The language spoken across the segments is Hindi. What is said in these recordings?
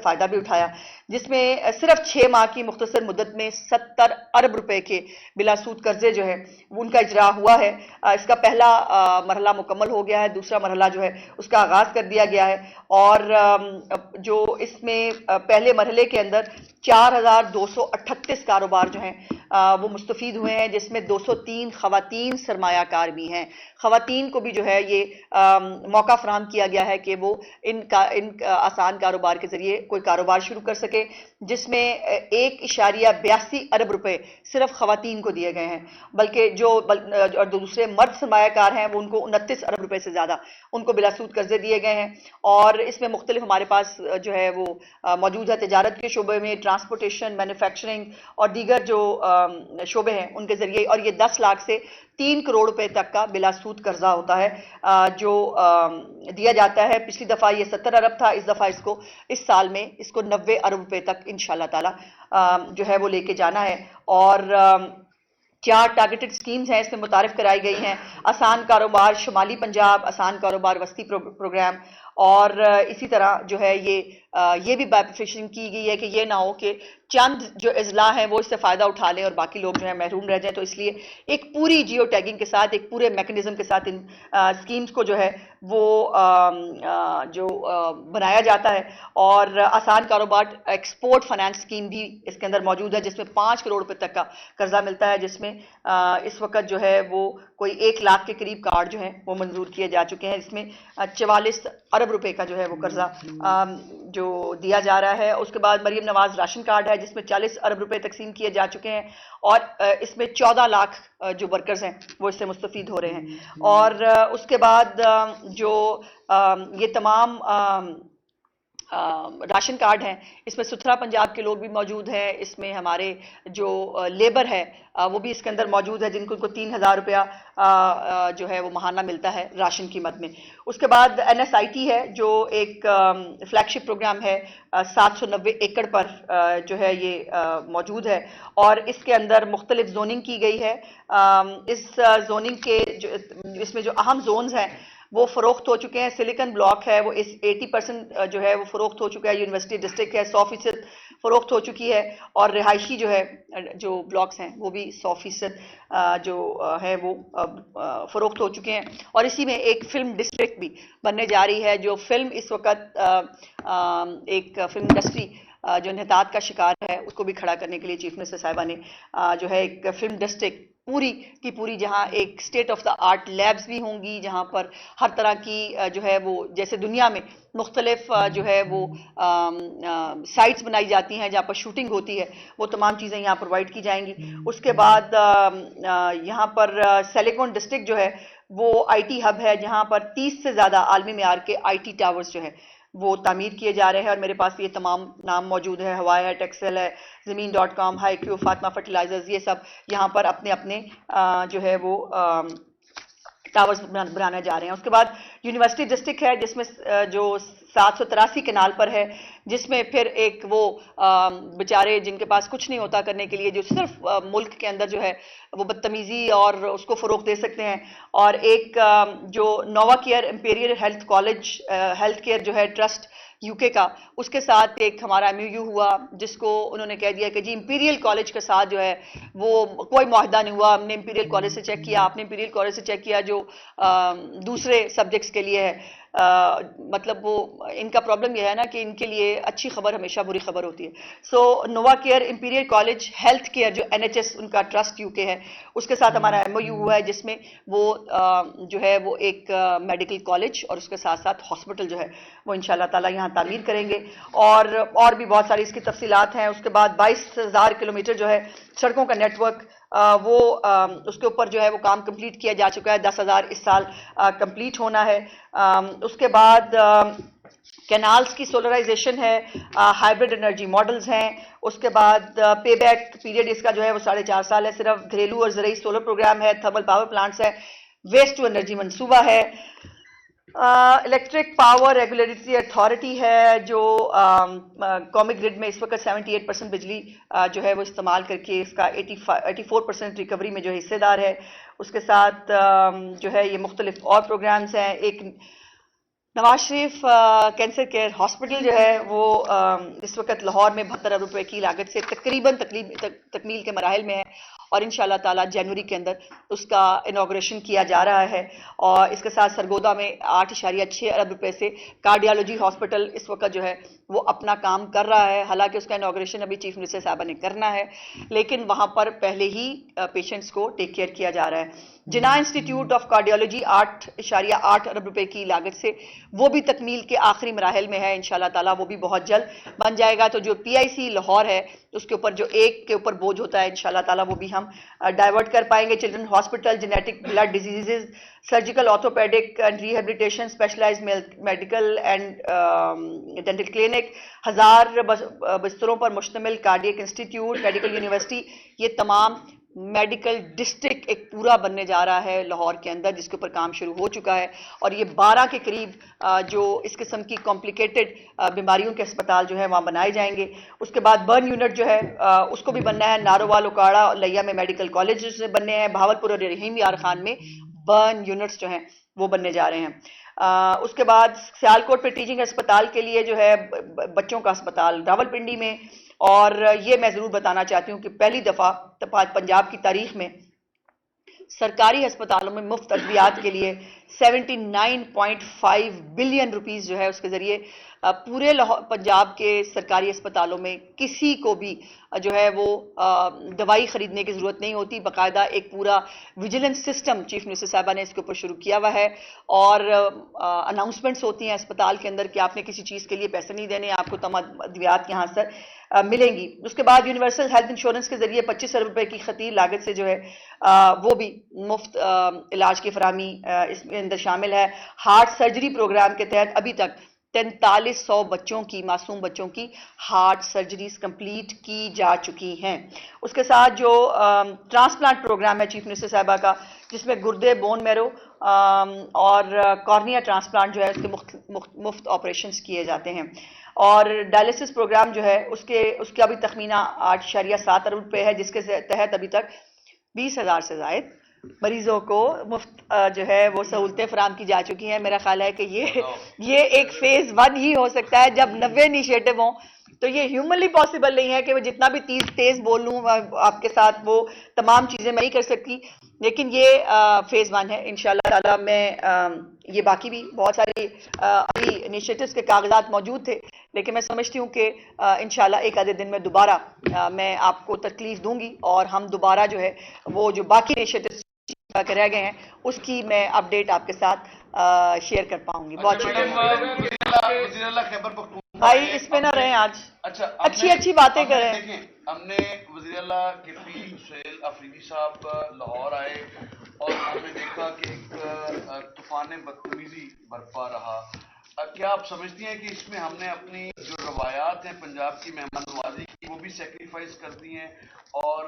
फ़ायदा भी उठाया, जिसमें सिर्फ 6 माह की मुख्तसर मुद्दत में 70 अरब रुपए के बिलासूद कर्जे जो है उनका इजरा हुआ है। इसका पहला मरहला मुकम्मल हो गया है, दूसरा मरहला जो है उसका आगाज़ कर दिया गया है और जो इसमें पहले मरहले के अंदर 4,238 कारोबार जो हैं वो मुस्तफ़ीद हुए हैं, जिसमें 203 ख़वातीन सरमायाकार भी हैं। ख़वातीन को भी जो है ये मौका फराहम किया गया है कि वो इन आसान कारोबार के ज़रिए कोई कारोबार शुरू कर सके, जिसमें 1.82 अरब रुपए सिर्फ ख़वातीन को दिए गए हैं, बल्कि और दूसरे मर्द सरमायाकार हैं वो उनको 29 अरब रुपए से ज़्यादा उनको बिलासूद कर्जे दिए गए हैं। और इसमें मुख्तलिफ हमारे पास जो है वो मौजूद है तिजारत के शोबे में, ट्रांसपोर्टेशन, मैन्युफैक्चरिंग और दीगर जो शोबे हैं उनके जरिए, और ये 10 लाख से 3 करोड़ रुपए तक का बिलासूद कर्जा होता है जो दिया जाता है। पिछली दफा ये 70 अरब था, इस दफा इसको इस साल में इसको 90 अरब रुपए तक इंशाल्लाह ताला जो है वो लेके जाना है। और 4 टारगेटेड स्कीम्स हैं इसमें मुतारिफ कराई गई हैं। आसान कारोबार शुमाली पंजाब, आसान कारोबार वस्ती प्रोग्राम, और इसी तरह जो है ये भी बाइफरकेशन की गई है कि ये ना हो कि चंद जो अजला हैं वो इससे फ़ायदा उठा लें और बाकी लोग जो है महरूम रह जाएं। तो इसलिए एक पूरी जियो टैगिंग के साथ, एक पूरे मैकेनिज्म के साथ इन स्कीम्स को जो है वो बनाया जाता है। और आसान कारोबार एक्सपोर्ट फाइनेंस स्कीम भी इसके अंदर मौजूद है, जिसमें 5 करोड़ रुपए तक का कर्जा मिलता है, जिसमें इस वक्त जो है वो कोई 1 लाख के करीब कार्ड जो हैं वो मंजूर किए जा चुके हैं। इसमें 44 अरब रुपए का जो है वो कर्जा जो दिया जा रहा है। उसके बाद मरियम नवाज राशन कार्ड है, जिसमें 40 अरब रुपए तकसीम किए जा चुके हैं, और इसमें 14 लाख जो वर्कर्स हैं वो इससे मुस्तफीद हो रहे हैं। और उसके बाद जो ये तमाम राशन कार्ड हैं, इसमें सुथरा पंजाब के लोग भी मौजूद हैं, इसमें हमारे जो लेबर है वो भी इसके अंदर मौजूद है, जिनको 3,000 रुपया जो है वो महाना मिलता है राशन की मद में। उसके बाद NSIT है जो एक फ्लैगशिप प्रोग्राम है, 790 एकड़ पर जो है ये मौजूद है, और इसके अंदर मुख्तलिफ जोनिंग की गई है। इस जोनिंग के इसमें जो अहम जोन्स हैं वो फरोख्त हो चुके हैं। सिलिकन ब्लॉक है वो इस 80% जो है वो फरोख्त हो चुका है। यूनिवर्सिटी डिस्ट्रिक्ट है 100% फरोख्त हो चुकी है, और रिहायशी जो है जो ब्लॉक्स हैं वो भी 100% जो है वो फरोख्त हो चुके हैं। और इसी में एक फिल्म डिस्ट्रिक्ट भी बनने जा रही है। जो फिल्म इस वक्त एक फिल्म इंडस्ट्री जो निहतात का शिकार है उसको भी खड़ा करने के लिए चीफ मिनिस्टर साहिबा ने जो है एक फिल्म डिस्ट्रिक्ट पूरी की पूरी, जहां एक state of the art labs भी होंगी, जहां पर हर तरह की जो है वो जैसे दुनिया में मुख्तलिफ जो है वो साइट्स बनाई जाती हैं जहां पर शूटिंग होती है, वो तमाम चीज़ें यहाँ प्रोवाइड की जाएंगी। उसके बाद यहाँ पर सिलिकॉन डिस्ट्रिक्ट जो है वो IT हब है, जहां पर 30 से ज़्यादा आलमी मेयार के IT टावर्स जो है वो तामीर किए जा रहे हैं। और मेरे पास ये तमाम नाम मौजूद है, हवाई है, टेक्सel है, ज़मीन.com, हाईक्यू, फातिमा फर्टिलाइजर्स, ये सब यहाँ पर अपने अपने जो है वो टावर्स बनाने जा रहे हैं। उसके बाद यूनिवर्सिटी डिस्ट्रिक्ट है जिसमें जो 783 केनाल पर है, जिसमें फिर एक वो बेचारे जिनके पास कुछ नहीं होता करने के लिए, जो सिर्फ मुल्क के अंदर जो है वो बदतमीजी और उसको फरोग दे सकते हैं। और एक जो Nova care Imperial health college health care जो है ट्रस्ट UK का, उसके साथ एक हमारा MOU हुआ, जिसको उन्होंने कह दिया कि जी इंपीरियल कॉलेज के साथ जो है वो कोई मुआहदा नहीं हुआ। हमने इंपीरियल कॉलेज से चेक किया, आपने इंपीरियल कॉलेज से चेक किया जो दूसरे सब्जेक्ट्स के लिए है। मतलब वो इनका प्रॉब्लम यह है ना कि इनके लिए अच्छी खबर हमेशा बुरी खबर होती है। So Nova care Imperial college health care जो NHS उनका ट्रस्ट UK है, उसके साथ हमारा MOU हुआ है, जिसमें वो जो है वो एक मेडिकल कॉलेज और उसके साथ साथ हॉस्पिटल जो है वो इंशाल्लाह ताला यहाँ तामीर करेंगे। और भी बहुत सारी इसकी तफसीलात हैं। उसके बाद 22,000 किलोमीटर जो है सड़कों का नेटवर्क वो उसके ऊपर जो है वो काम कंप्लीट किया जा चुका है। 10,000 इस साल कंप्लीट होना है। उसके बाद कैनाल्स की सोलराइजेशन है, हाइब्रिड एनर्जी मॉडल्स हैं। उसके बाद पे बैक पीरियड इसका जो है वो 4.5 साल है। सिर्फ घरेलू और ज़रूरी सोलर प्रोग्राम है, थर्मल पावर प्लांट्स है, वेस्ट टू एनर्जी मंसूबा है, इलेक्ट्रिक पावर रेगुलेटरी अथॉरिटी है जो कॉमी ग्रिड में इस वक्त 78% बिजली जो है वो इस्तेमाल करके इसका 84% रिकवरी में जो हिस्सेदार है। उसके साथ जो है ये मुख्तलिफ और प्रोग्राम्स हैं। एक Nawaz Sharif cancer care hospital जो है वो इस वक्त लाहौर में 72 अरब रुपए की लागत से तकमील के मराहल में है और इंशाल्लाह ताला जनवरी के अंदर उसका इनॉग्रेशन किया जा रहा है। और इसके साथ सरगोदा में 8.6 अरब रुपए से कार्डियोलॉजी हॉस्पिटल इस वक्त जो है वो अपना काम कर रहा है। हालांकि उसका इनॉग्रेशन अभी चीफ मिनिस्टर साहबा ने करना है, लेकिन वहां पर पहले ही पेशेंट्स को टेक केयर किया जा रहा है। जिना इंस्टीट्यूट ऑफ कार्डियोलॉजी 8.8 अरब रुपए की लागत से वो भी तकमील के आखिरी मराहल में है। इंशाल्लाह ताला वो भी बहुत जल्द बन जाएगा। तो जो पीआईसी लाहौर है उसके ऊपर जो एक के ऊपर बोझ होता है, इंशाल्लाह ताला वो भी हम डाइवर्ट कर पाएंगे। Children hospital, genetic blood diseases, surgical orthopedic and rehabilitation, specialized medical and dental clinic, 1000 बिस्तरों पर मुश्तमिल कार्डियक इंस्टीट्यूट, मेडिकल यूनिवर्सिटी, ये तमाम मेडिकल डिस्ट्रिक्ट एक पूरा बनने जा रहा है लाहौर के अंदर, जिसके ऊपर काम शुरू हो चुका है। और ये 12 के करीब जो इस किस्म की कॉम्प्लिकेटेड बीमारियों के अस्पताल जो है वहाँ बनाए जाएंगे। उसके बाद बर्न यूनिट जो है उसको भी बनना है। नारोवाल, उकाड़ा और लिया में मेडिकल कॉलेज बनने हैं। भावलपुर और रहीम यार खान में बर्न यूनिट्स जो हैं वो बनने जा रहे हैं। उसके बाद सियालकोट पे टीचिंग अस्पताल के लिए जो है बच्चों का अस्पताल रावलपिंडी में। और ये मैं जरूर बताना चाहती हूँ कि पहली दफा पंजाब की तारीख में सरकारी अस्पतालों में मुफ्त अद्वियात के लिए 79.5 बिलियन रुपीस जो है उसके जरिए पूरे पंजाब के सरकारी अस्पतालों में किसी को भी जो है वो दवाई खरीदने की जरूरत नहीं होती। बाकायदा एक पूरा विजिलेंस सिस्टम चीफ मिनिस्टर साहबा ने इसके ऊपर शुरू किया हुआ है और अनाउंसमेंट्स होती हैं अस्पताल के अंदर कि आपने किसी चीज के लिए पैसे नहीं देने, आपको तमाम अद्वियात यहाँ से मिलेंगी। उसके बाद यूनिवर्सल हेल्थ इंश्योरेंस के जरिए 25 अरब रुपए की खतीर लागत से जो है वो भी मुफ्त इलाज की फराहमी इसके अंदर शामिल है। हार्ट सर्जरी प्रोग्राम के तहत अभी तक 4300 बच्चों की, मासूम बच्चों की हार्ट सर्जरीज कंप्लीट की जा चुकी हैं। उसके साथ जो ट्रांसप्लांट प्रोग्राम है चीफ मिनिस्टर साहबा का, जिसमें गुर्दे, बोन मैरो और कॉर्निया ट्रांसप्लांट जो है उसके मुफ्त ऑपरेशंस किए जाते हैं। और डायलिसिस प्रोग्राम जो है उसका भी तखमीना 8.7 अरब रुपए है, जिसके तहत अभी तक 20,000 से ज्यादा मरीजों को मुफ्त जो है वो सहूलतें फराम की जा चुकी हैं। मेरा ख्याल है कि ये एक फेज 1 ही हो सकता है। जब 90 इनिशिएटिव हों तो ये ह्यूमनली पॉसिबल नहीं है कि मैं जितना भी तेज बोल लूं आपके साथ वो तमाम चीजें मैं नहीं कर सकती, लेकिन ये फेज 1 है। इंशाल्लाह ताला मैं ये बाकी भी बहुत सारे अभी इनिशिएटिव्स के कागजात मौजूद थे, लेकिन मैं समझती हूँ कि इंशाल्लाह एक आधे दिन में दोबारा मैं आपको तकलीफ दूंगी और हम दोबारा जो है वो जो बाकी इनिशिएटिव्स के रह गए हैं उसकी मैं अपडेट आपके साथ शेयर कर पाऊंगी। बहुत भाई इसमें ना रहें आज। अच्छा, अच्छी बातें करें। देखें, हमने वज़ीर-ए-आला केपी सुहेल अफरीदी साहब लाहौर आए और हमने देखा कि एक तूफान बदतमीजी बरपा रहा। क्या आप समझती हैं कि इसमें हमने अपनी जो रवायात हैं पंजाब की मेहमान नवाजी की वो भी सेक्रीफाइस कर दी हैं? और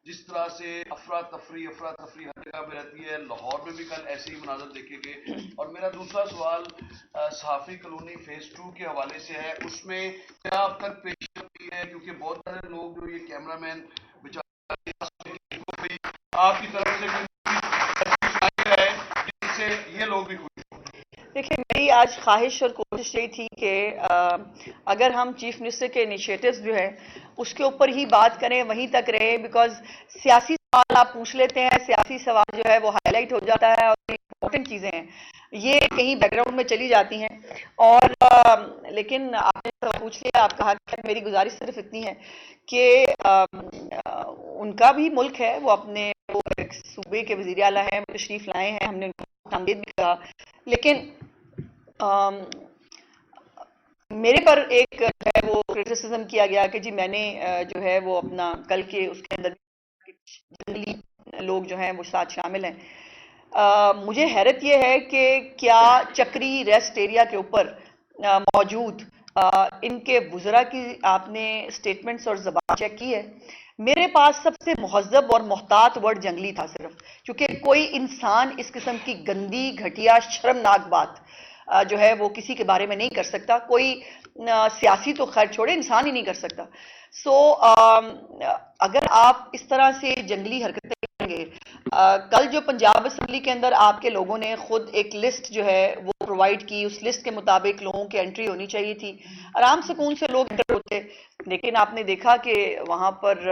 जिस तरह से अफरा तफरी हर जगह में रहती है, लाहौर में भी कल ऐसे ही मनाजर देखे गए। और मेरा दूसरा सवाल सहाफ़ी कॉलोनी फेज 2 के हवाले से है, उसमें क्या अब तक पेश है? क्योंकि बहुत सारे लोग जो ये कैमरामैन बेचारे आपकी तरफ से है जिससे ये लोग भी खुश। देखिए, मेरी आज ख्वाहिश और कोशिश यही थी कि अगर हम चीफ मिनिस्टर के इनिशिएटिव्स जो है उसके ऊपर ही बात करें, वहीं तक रहे, बिकॉज सियासी सवाल आप पूछ लेते हैं, सियासी सवाल जो है वो हाईलाइट हो जाता है और इंपॉर्टेंट चीजें हैं ये कहीं बैकग्राउंड में चली जाती हैं। और लेकिन आपने सवाल पूछ लिया, आप कहा कि मेरी गुजारिश सिर्फ इतनी है कि उनका भी मुल्क है, वो अपने वो एक सूबे के वज़ीर आला हैं, वो तशरीफ लाए हैं, हमने उनको तामीद भी कहा, लेकिन मेरे पर एक है वो क्रिटिसिज्म किया गया कि जी मैंने जो है वो अपना कल के उसके अंदर जंगली लोग जो हैं वो साथ शामिल हैं। मुझे हैरत ये है कि क्या चक्री रेस्ट एरिया के ऊपर मौजूद इनके वुज़रा की आपने स्टेटमेंट्स और ज़बान चेक की है? मेरे पास सबसे मुहज़्ज़ब और मोहतात वर्ड जंगली था सिर्फ, क्योंकि कोई इंसान इस किस्म की गंदी, घटिया, शर्मनाक बात जो है वो किसी के बारे में नहीं कर सकता। कोई सियासी तो खैर छोड़े, इंसान ही नहीं कर सकता। सो अगर आप इस तरह से जंगली हरकतें करेंगे। कल जो पंजाब असेंबली के अंदर आपके लोगों ने खुद एक लिस्ट जो है वो प्रोवाइड की, उस लिस्ट के मुताबिक लोगों की एंट्री होनी चाहिए थी, आराम सुकून से लोग एंटर होते, लेकिन आपने देखा कि वहां पर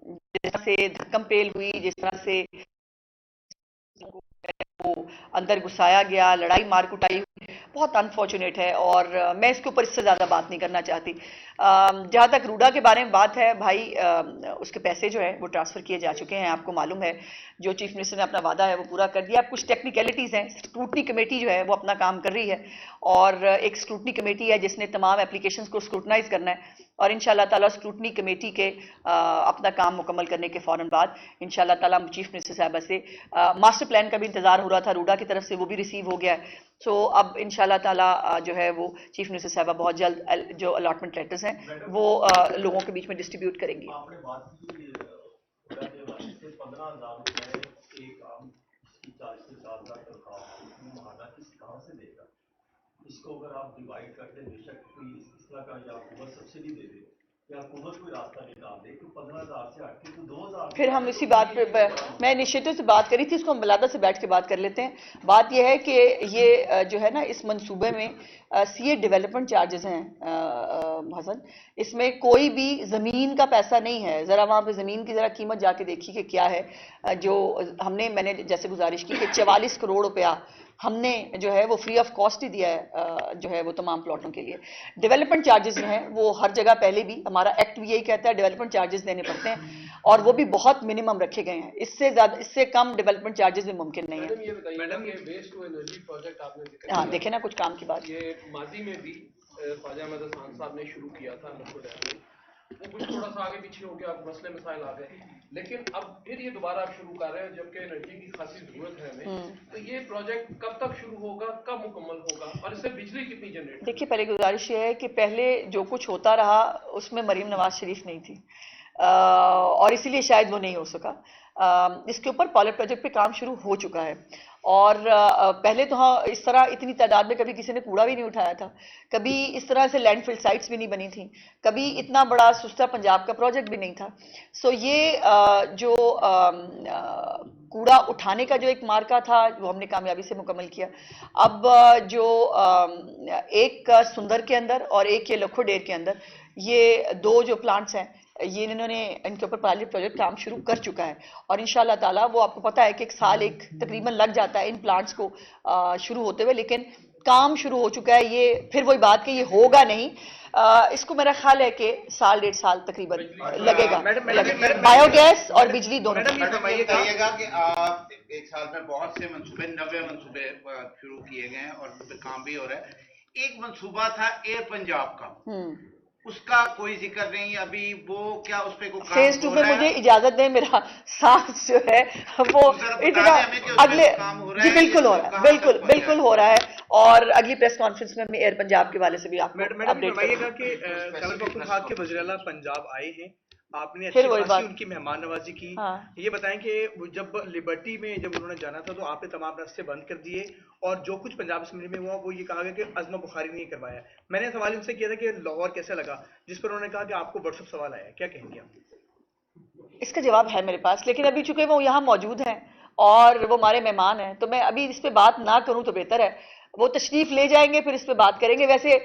जिस तरह से धक्कम पेल हुई, जिस तरह से वो अंदर घुसाया गया, लड़ाई मार कुटाई हुई, बहुत अनफॉर्चुनेट है। और मैं इसके ऊपर इससे ज्यादा बात नहीं करना चाहती। जहां तक रूडा के बारे में बात है, भाई उसके पैसे जो है वो ट्रांसफर किए जा चुके हैं, आपको मालूम है। जो चीफ मिनिस्टर ने अपना वादा है वो पूरा कर दिया। अब कुछ टेक्निकलिटीज हैं, स्क्रूटनी कमेटी जो है वो अपना काम कर रही है, और एक स्क्रूटनी कमेटी है जिसने तमाम एप्लीकेशंस को स्क्रूटनाइज करना है, और इंशाल्लाह ताला स्क्रूटनी कमेटी के अपना काम मुकम्मल करने के फौरन बाद इंशाल्लाह ताला चीफ मिनिस्टर साहबा से मास्टर प्लान का भी इंतजार हो रहा था, रूडा की तरफ से वो भी रिसीव हो गया है। सो अब इंशाल्लाह ताला जो है वो चीफ मिनिस्टर साहबा बहुत जल्द जो अलॉटमेंट लेटर्स हैं वो लोगों के बीच में डिस्ट्रीब्यूट करेंगी। आपने बात की 15,000 एक आम 40 से 50,000 तनख्वाह महाना कहाँ से देगा? इसको अगर आप डिवाइड करते, बेशक कोई इस तरह का या हुकूमत सब्सिडी दे दे या हुकूमत कोई रास्ता निकाल दे, तो 15,000 से हटके तो 2,000 फिर हम इसी बात पे, मैं इनिशिएटिव से बात करी थी, इसको हम बलादा से बैठ के बात कर लेते हैं। बात यह है कि ये जो है ना, इस मंसूबे में सीए डेवलपमेंट चार्जेस हैं हसन, इसमें कोई भी ज़मीन का पैसा नहीं है। ज़रा वहाँ पे ज़मीन की ज़रा कीमत जाके देखी कि क्या है। जो मैंने जैसे गुजारिश की कि 44 करोड़ रुपया हमने जो है वो फ्री ऑफ कॉस्ट ही दिया है जो है वो तमाम प्लॉटों के लिए। डेवलपमेंट चार्जेस जो हैं वो हर जगह पहले भी हमारा एक्ट भी यही कहता है, डेवलपमेंट चार्जेस देने पड़ते हैं, और वो भी बहुत मिनिमम रखे गए हैं। इससे ज्यादा, इससे कम डेवलपमेंट चार्जेस भी मुमकिन नहीं है। मैडम, ये वेस्ट टू एनर्जी प्रोजेक्ट आपने जिक्र हाँ, किया, देखे ना कुछ काम की बात। ये माजी में भी ख्वाजा अहमद हसन साहब ने शुरू किया था लखो डैम में, वो कुछ थोड़ा सा आगे पीछे हो गया, मसले मसाइल आ गए, लेकिन अब फिर ये दोबारा आप शुरू कर रहे हैं, जबकि एनर्जी की खासी जरूरत है हमें। तो ये प्रोजेक्ट कब तक शुरू होगा, कब मुकम्मल होगा, और इससे बिजली कितनी जनरेट? देखिए, पहले गुजारिश ये है कि पहले जो कुछ होता रहा उसमें मरीम नवाज शरीफ नहीं थी, और इसीलिए शायद वो नहीं हो सका। इसके ऊपर पायलट प्रोजेक्ट पे काम शुरू हो चुका है, और पहले तो हाँ, इस तरह इतनी तादाद में कभी किसी ने कूड़ा भी नहीं उठाया था, कभी इस तरह से लैंडफिल साइट्स भी नहीं बनी थी, कभी इतना बड़ा सुस्ता पंजाब का प्रोजेक्ट भी नहीं था। सो ये जो कूड़ा उठाने का जो एक मार्का था वो हमने कामयाबी से मुकम्मल किया। अब जो एक सुंदर के अंदर और एक ये लखो डेर के अंदर, ये दो जो प्लांट्स हैं, ये इन्होंने इनके ऊपर पायलट प्रोजेक्ट काम शुरू कर चुका है, और इंशाल्लाह ताला वो आपको पता है कि एक साल एक तकरीबन लग जाता है इन प्लांट्स को शुरू होते हुए, लेकिन काम शुरू हो चुका है। ये फिर वही बात कि ये होगा नहीं, इसको मेरा ख्याल है कि साल 1.5 साल तकरीबन लगेगा। बायोगैस और बिजली दोनों। मैडम, ये कहिएगा कि आप एक साल में बहुत से मंसूबे, 90 मंसूबे शुरू किए गए हैं और उन पर काम भी हो रहा है। एक मंसूबा था एयर पंजाब का, उसका कोई जिक्र नहीं अभी, वो क्या उस पे कोई फेज 2 पे मुझे इजाजत दें, मेरा सांस जो है वो इतना अगले, जी बिल्कुल हो रहा है, बिल्कुल हो रहा है, और अगली प्रेस कॉन्फ्रेंस में एयर पंजाब के वाले से भी आपको अपडेट बताइएगा कि खैबर पख्तूनख्वा के वज़ीर-ए-आला पंजाब आए हैं, आपने फिर अच्छी वही खासी बात, उनकी मेहमान नवाजी की। हाँ। ये बताएं कि जब लिबर्टी में जब उन्होंने जाना था तो आपने तमाम रास्ते बंद कर दिए, और जो कुछ पंजाब असेंबली में हुआ वो ये कहा गया कि अज़मा बुखारी नहीं करवाया। मैंने सवाल उनसे किया था कि लाहौर कैसे लगा, जिस पर उन्होंने कहा कि आपको व्हाट्सएप सवाल आया, क्या कहेंगे आप? इसका जवाब है मेरे पास, लेकिन अभी चूंकि वो यहाँ मौजूद हैं और वो हमारे मेहमान हैं, तो मैं अभी इस पे बात ना करूं तो बेहतर है। वो तशरीफ ले जाएंगे, फिर इस पे बात करेंगे। वैसे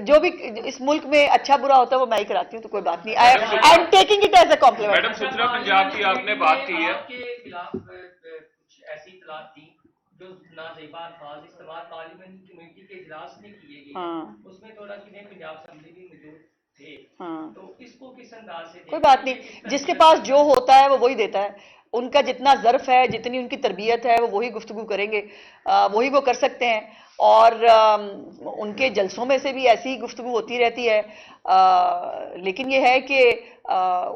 जो भी इस मुल्क में अच्छा बुरा होता है वो मैं ही कराती हूँ, तो कोई बात नहीं। I am taking it as a compliment. Madam, सुथरा पंजाब की आपने बात की है, के खिलाफ कुछ ऐसी इतलात थी जो नाज़ेबा अल्फाज इस्तेमाल पार्लियामेंट कमेटी के इजलास में किए गए, उसमें थोड़ा कि पंजाब असेंबली भी मौजूद थे, तो इसको किस अंदाज से? कोई बात नहीं, जिसके पास जो होता है वो वही देता है। उनका जितना ज़र्फ है, जितनी उनकी तरबियत है, वो वही गुफ्तगू करेंगे, वही वो कर सकते हैं, और उनके जलसों में से भी ऐसी ही गुफ्तगू होती रहती है। लेकिन ये है कि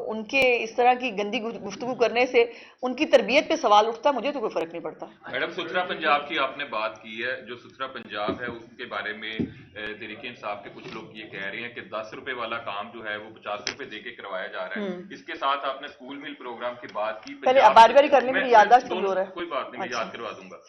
उनके इस तरह की गंदी गुफ्तगू करने से उनकी तरबियत पे सवाल उठता है, मुझे तो कोई फर्क नहीं पड़ता। मैडम, सुथरा पंजाब की आपने बात की है, जो सुथरा पंजाब है उसके बारे में तहरीक इंसाफ के कुछ लोग ये कह रहे हैं कि 10 रुपए वाला काम जो है वो 50 रुपए देके करवाया जा रहा है। इसके साथ आपने स्कूल मिल प्रोग्राम की बात की, पहले बारी बारी करने में याददाश्त कमजोर है। कोई बात नहीं, मैं याद करवा दूंगा।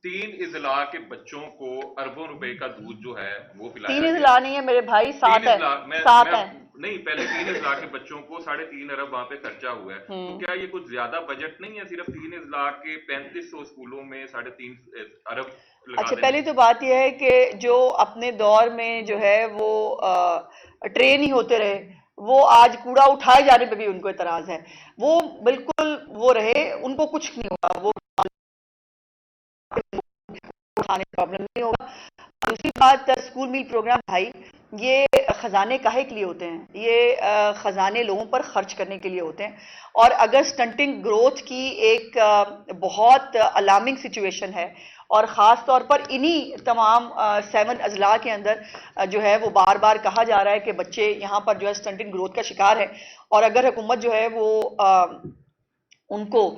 3 इजला के बच्चों को अरबों रुपए का दूध जो है वो पिलाया। 3 इजला नहीं है मेरे भाई, 7 है, 7 है। नहीं, पहले 3 अजला के बच्चों को 3.5 अरब वहाँ पे खर्चा हुआ है, तो क्या ये कुछ ज्यादा बजट नहीं है? सिर्फ 3 अजला के 3500 स्कूलों में 3.5 अरब लगा अच्छा, दें। पहली तो बात यह है कि जो अपने दौर में जो है वो ट्रेन ही होते रहे, वो आज कूड़ा उठाए जाने पे भी उनको एतराज है। वो बिल्कुल वो रहे, उनको कुछ नहीं होगा, वो उठाने प्रॉब्लम नहीं होगा। दूसरी बात, स्कूल मील प्रोग्राम भाई, ये खजाने काहे के लिए होते हैं? ये खजाने लोगों पर खर्च करने के लिए होते हैं। और अगर स्टंटिंग ग्रोथ की एक बहुत अलार्मिंग सिचुएशन है, और ख़ास तौर पर इन्हीं तमाम 7 अजला के अंदर जो है वो बार बार कहा जा रहा है कि बच्चे यहाँ पर जो है स्टंटिंग ग्रोथ का शिकार है, और अगर हुकूमत जो है वो उनको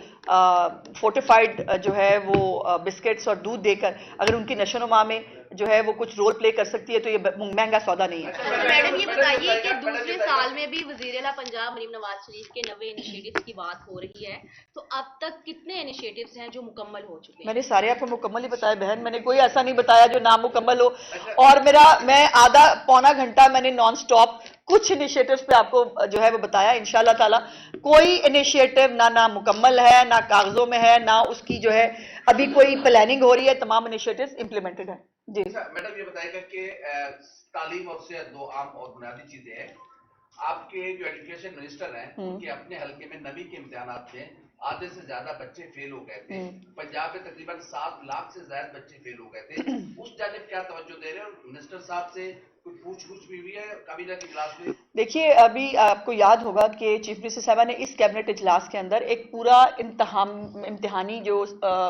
फोर्टिफाइड जो है वो बिस्किट्स और दूध देकर अगर उनकी नशोनुमा में जो है वो कुछ रोल प्ले कर सकती है, तो ये महंगा सौदा नहीं है। अच्छा मैडम, ये बताइए कि दूसरे साल में भी वज़ीर-ए-आला पंजाब मरीम नवाज शरीफ के 90 इनिशिएटिव्स की बात हो रही है, तो अब तक कितने इनिशिएटिव्स हैं जो मुकम्मल हो चुके हैं? मैंने सारे आपको मुकम्मल ही बताया बहन, मैंने कोई ऐसा नहीं बताया जो नामुकम्मल हो। और मैं आधा पौना घंटा मैंने नॉन स्टॉप कुछ इनिशिएटिव्स पे आपको जो है वो बताया। इंशाल्लाह ताला कोई इनिशिएटिव ना मुकम्मल है, ना कागजों में है, ना उसकी जो है अभी कोई प्लानिंग हो रही है। तमाम इनिशिएटिव्स इंप्लीमेंटेड है। जी मैडम, ये बताइएगा कि तालीम और से दो आम और बुनियादी चीजें हैं। आपके जो एजुकेशन मिनिस्टर हैं, उनके अपने हल्के में नबी के इम्तिहानात में आधे से ज्यादा बच्चे फेल हो गए थे। पंजाब में तकरीबन 7 लाख से ज्यादा बच्चे फेल हो गए थे। उस जानिब क्या तवज्जो दे रहे हैं? मिनिस्टर साहब से कोई पूछ भी हुई है काबीना के इजलास में? देखिए, अभी आपको याद होगा कि चीफ मिनिस्टर साहबा ने इस कैबिनेट इजलास के अंदर एक पूरा इम्तिहानी जो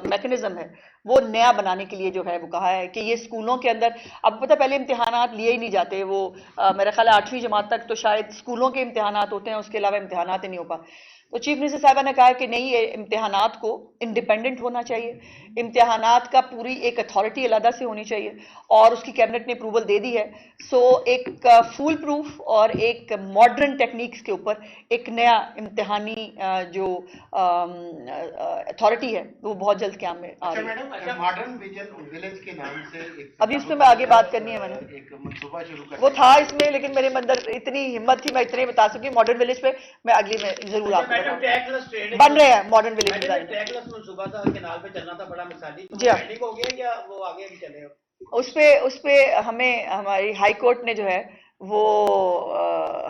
मैकेनिज्म है वो नया बनाने के लिए जो है वो कहा है कि ये स्कूलों के अंदर, अब पता पहले इम्तिहानात लिए ही नहीं जाते, वो मेरा ख्याल है 8वीं जमात तक तो शायद स्कूलों के इम्तिहानात होते हैं, उसके अलावा इम्तिहानात ही नहीं हो पा। तो चीफ मिनिस्टर साहबा ने कहा कि नहीं, ये इम्तिहानात को इंडिपेंडेंट होना चाहिए, इम्तिहानात का पूरी एक अथॉरिटी अलग से होनी चाहिए, और उसकी कैबिनेट ने अप्रूवल दे दी है। सो एक फुल प्रूफ और एक मॉडर्न टेक्निक्स के ऊपर एक नया इम्तिहानी जो अथॉरिटी है वो बहुत जल्द क्या में आ रही है। अच्छा, मॉडर्न विलेज के नाम से अभी इसमें मैं आगे बात करनी है, मैंने एक मंसूबा शुरू कर वो था इसमें, लेकिन मेरे अंदर इतनी हिम्मत थी, मैं इतने बता सकी। मॉडर्न विलेज पे मैं अगली में जरूर आपको बन रहे हैं मॉडर्न विलेज डिजाइन। मंसूबा था, केनाल पे चलना था बड़ा मिसाली, जी हाँ, पेंडिंग हो गया या वो आगे भी चले? उस पे हमें हमारी हाई कोर्ट ने जो है वो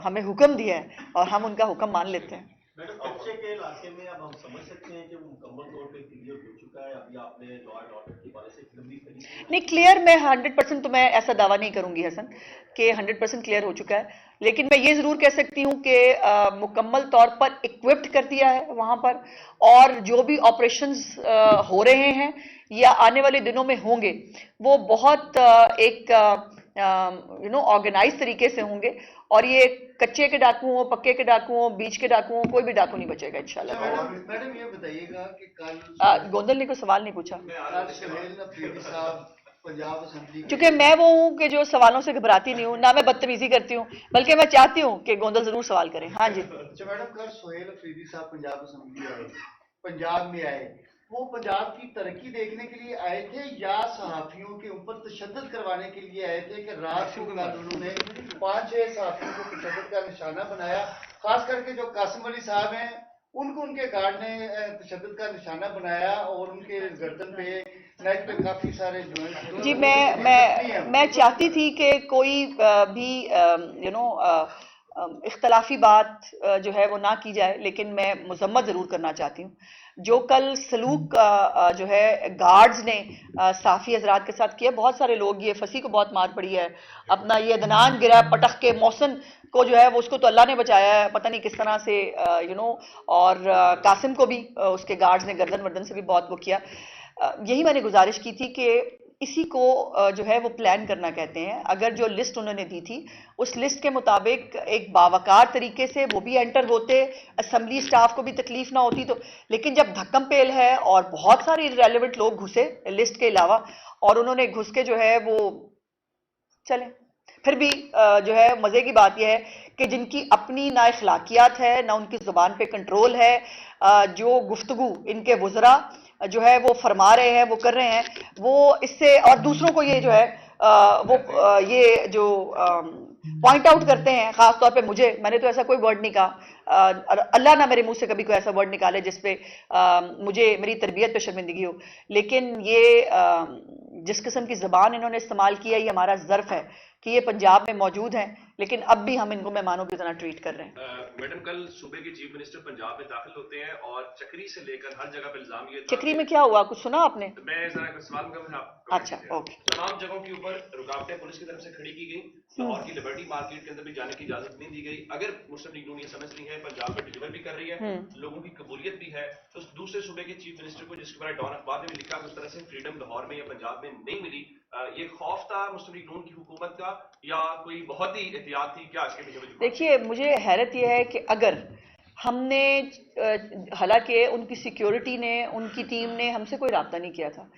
हमें हुक्म दिया है और हम उनका हुक्म मान लेते हैं। मैडम, कच्चे के इलाके में अब हम समझ सकते हैं कि वो मुकम्मल तौर पे क्लियर हो चुका है? अभी आपने लॉ एंड ऑर्डर के बारे से फिल्म भी करी? नहीं, क्लियर मैं 100% तो मैं ऐसा दावा नहीं करूंगी हसन कि 100% क्लियर हो चुका है, लेकिन मैं ये जरूर कह सकती हूँ कि मुकम्मल तौर पर इक्विप्ड कर दिया है वहां पर, और जो भी ऑपरेशंस हो रहे हैं या आने वाले दिनों में होंगे वो बहुत एक ऑर्गेनाइज तरीके से होंगे, और ये कच्चे के डाकू हो, पक्के के डाकू हो, बीच के डाकू हो, कोई भी डाकू नहीं बचेगा इंशाल्लाह। मैडम ये बताइएगा कि कल गोंदल ने कोई सवाल नहीं पूछा, सुहेल अफरीदी साहब पंजाब असेंबली, क्योंकि मैं वो हूँ कि जो सवालों से घबराती नहीं हूँ, ना मैं बदतमीजी करती हूँ, बल्कि मैं चाहती हूँ कि गोंदल जरूर सवाल करें। हाँ जी। अच्छा मैडम, कल सुहेल अफरीदी साहब पंजाब असेंबली आए, पंजाब में आए, वो पंजाब की तरक्की देखने के लिए आए थे या सहाफियों के ऊपर तशद्दुद करवाने के लिए आए थे? कि रात को कल उन्होंने 5-6 सहाफियों को तशद्दुद का निशाना बनाया, खास करके जो कासिम अली साहब हैं उनको उनके गार्ड ने तशद्दुद का निशाना बनाया, और उनके गर्दन पे, नेक पे काफी सारे जो जी, मैं चाहती थी कि कोई भी इख्तलाफी बात जो है वो ना की जाए, लेकिन मैं मजम्मत जरूर करना चाहती हूँ। जो कल सलूक जो है गार्ड्स ने साफी हजरात के साथ किया, बहुत सारे लोग, ये फंसी को बहुत मार पड़ी है, अपना ये अदनान गिरा पटक के, मौसन को जो है वो उसको तो अल्लाह ने बचाया है, पता नहीं किस तरह से और कासिम को भी उसके गार्ड्स ने गर्दन वर्दन से भी बहुत वो किया। यही मैंने गुजारिश की थी कि इसी को जो है वो प्लान करना कहते हैं। अगर जो लिस्ट उन्होंने दी थी उस लिस्ट के मुताबिक एक बावकार तरीके से वो भी एंटर होते, असेंबली स्टाफ को भी तकलीफ ना होती, तो लेकिन जब धक्कम पेल है और बहुत सारे इररेलेवेंट लोग घुसे लिस्ट के अलावा, और उन्होंने घुस के जो है वो चले, फिर भी जो है मजे की बात यह है कि जिनकी अपनी ना इखलाकियात है, ना उनकी जुबान पे कंट्रोल है, जो गुफ्तगू इनके वुज़रा जो है वो फरमा रहे हैं, वो कर रहे हैं, वो इससे और दूसरों को ये जो है वो ये जो पॉइंट आउट करते हैं, खासतौर पे मुझे, मैंने तो ऐसा कोई वर्ड नहीं कहा और अल्लाह ना मेरे मुंह से कभी कोई ऐसा वर्ड निकाले जिसपे मुझे मेरी तरबियत पे शर्मिंदगी हो, लेकिन ये जिस किस्म की ज़बान इन्होंने इस्तेमाल किया ये हमारा ज़र्फ है कि ये पंजाब में मौजूद हैं, लेकिन अब भी हम इनको मेहमानों की तरह ट्रीट कर रहे हैं। मैडम, कल सूबे के चीफ मिनिस्टर पंजाब में दाखिल होते हैं और चक्री से लेकर हर जगह पे इल्जाम ये था। चक्री में क्या हुआ, कुछ सुना आपने? मैं जरा सवाल में अच्छा, ओके। तमाम जगहों के ऊपर रुकावटें पुलिस की तरफ से खड़ी की गई, लाहौर की लिबर्टी मार्केट के अंदर भी जाने की इजाजत नहीं दी गई। अगर मुस्लिम लीग नून ये समझ रही है पंजाब में डिलीवर भी कर रही है, लोगों की कबूलियत भी है, तो दूसरे सूबे के चीफ मिनिस्टर को, जिसके बारे डॉन अखबार ने भी लिखा, उस तरह से फ्रीडम लाहौर में या पंजाब में नहीं मिली, ये खौफ था मुस्लिम लीग नून की हुकूमत का या कोई बहुत ही एहतियात थी? क्या इसके पीछे? देखिए, मुझे हैरत यह है कि अगर हमने, हालांकि उनकी सिक्योरिटी ने, उनकी टीम ने हमसे कोई रब्ता नहीं किया था,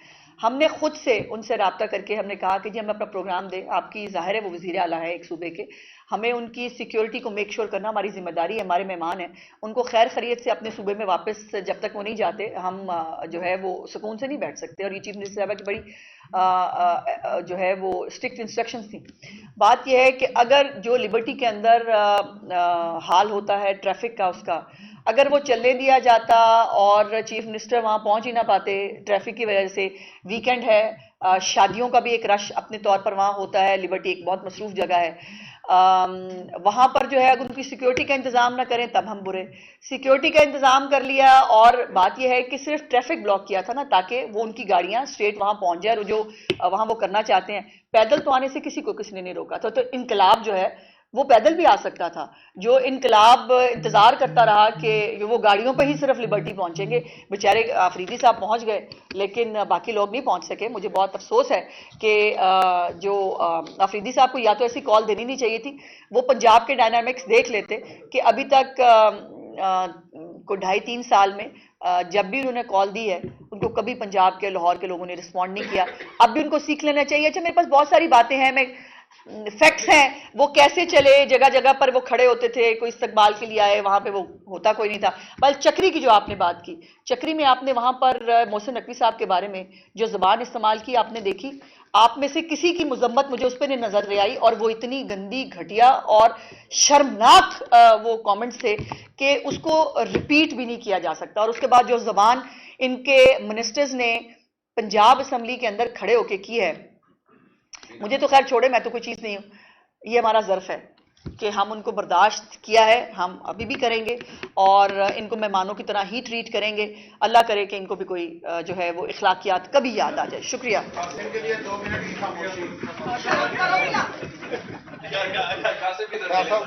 हमने खुद से उनसे रब्ता करके हमने कहा कि जी हम अपना प्रोग्राम दें, आपकी जाहिर है वो वज़ीर आला है एक सूबे के, हमें उनकी सिक्योरिटी को मेक श्योर करना हमारी जिम्मेदारी है, हमारे मेहमान हैं, उनको खैर खैरियत से अपने सूबे में वापस, जब तक वो नहीं जाते हम जो है वो सुकून से नहीं बैठ सकते। और ये चीफ मिनिस्टर साहब की बड़ी जो है वो स्ट्रिक्ट इंस्ट्रक्शंस थी। बात यह है कि अगर जो लिबर्टी के अंदर हाल होता है ट्रैफिक का, उसका अगर वो चलने दिया जाता और चीफ मिनिस्टर वहाँ पहुँच ही ना पाते ट्रैफिक की वजह से, वीकेंड है, शादियों का भी एक रश अपने तौर पर वहाँ होता है, लिबर्टी एक बहुत मसरूफ जगह है, वहाँ पर जो है अगर उनकी सिक्योरिटी का इंतजाम ना करें तब हम बुरे। सिक्योरिटी का इंतजाम कर लिया और बात यह है कि सिर्फ ट्रैफिक ब्लॉक किया था ना, ताकि वो उनकी गाड़ियाँ स्ट्रेट वहाँ पहुँच जाए, और जो वहाँ वो करना चाहते हैं, पैदल तो आने से किसी ने नहीं रोका था। तो इनकलाब जो है वो पैदल भी आ सकता था। जो इनकलाब इंतजार करता रहा कि वो गाड़ियों पर ही सिर्फ लिबर्टी पहुंचेंगे, बेचारे अफरीदी साहब पहुंच गए लेकिन बाकी लोग नहीं पहुंच सके। मुझे बहुत अफसोस है कि जो अफरीदी साहब को या तो ऐसी कॉल देनी नहीं चाहिए थी, वो पंजाब के डायनामिक्स देख लेते कि अभी तक को 2.5-3 साल में जब भी उन्होंने कॉल दी है उनको कभी पंजाब के, लाहौर के लोगों ने रिस्पॉन्ड नहीं किया। अब भी उनको सीख लेना चाहिए। अच्छा, मेरे पास बहुत सारी बातें हैं, मैं फैक्ट्स हैं, वो कैसे चले, जगह जगह पर वो खड़े होते थे, कोई इस्तकबाल के लिए आए, वहां पे वो होता कोई नहीं था। बल चक्री की जो आपने बात की, चक्री में आपने वहां पर मोहसिन नकवी साहब के बारे में जो जुबान इस्तेमाल की आपने देखी, आप में से किसी की मुजम्मत मुझे उस पर नहीं नजर नहीं आई, और वो इतनी गंदी, घटिया और शर्मनाक वो कमेंट्स थे कि उसको रिपीट भी नहीं किया जा सकता। और उसके बाद जो जुबान इनके मिनिस्टर्स ने पंजाब असम्बली के अंदर खड़े होके की है, मुझे तो खैर छोड़े, मैं तो कोई चीज नहीं हूं। ये हमारा ज़र्फ है कि हम उनको बर्दाश्त किया है, हम अभी भी करेंगे और इनको मेहमानों की तरह ही ट्रीट करेंगे। अल्लाह करे कि इनको भी कोई जो है वो इखलाकियात कभी याद आ जाए। शुक्रिया। कासिम के लिए 2 मिनट की खामोशी।